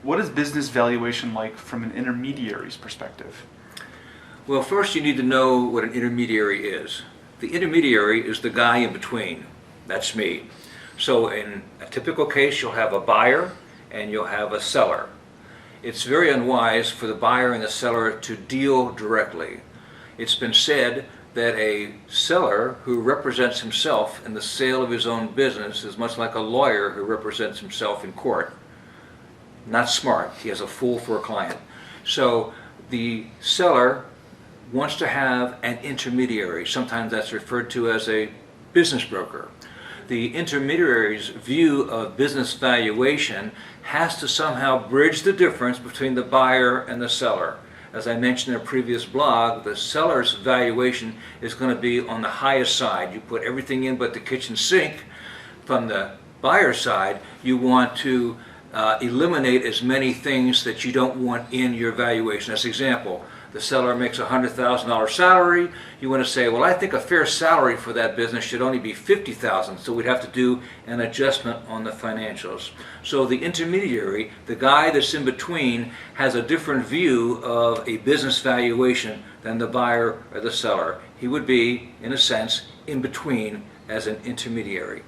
what is business valuation like from an intermediary's perspective? Well, first you need to know what an intermediary is. The intermediary is the guy in between. That's me. So in a typical case, you'll have a buyer and you'll have a seller. It's very unwise for the buyer and the seller to deal directly. It's been said that a seller who represents himself in the sale of his own business is much like a lawyer who represents himself in court. Not smart. He has a fool for a client. So the seller wants to have an intermediary. Sometimes that's referred to as a business broker. The intermediary's view of business valuation has to somehow bridge the difference between the buyer and the seller. As I mentioned in a previous blog, the seller's valuation is going to be on the highest side. You put everything in but the kitchen sink. From the buyer's side, you want to eliminate as many things that you don't want in your valuation. As an example, the seller makes a $100,000 salary. You want to say, well, I think a fair salary for that business should only be $50,000, so we'd have to do an adjustment on the financials. So the intermediary, the guy that's in between, has a different view of a business valuation than the buyer or the seller. He would be, in a sense, in between as an intermediary.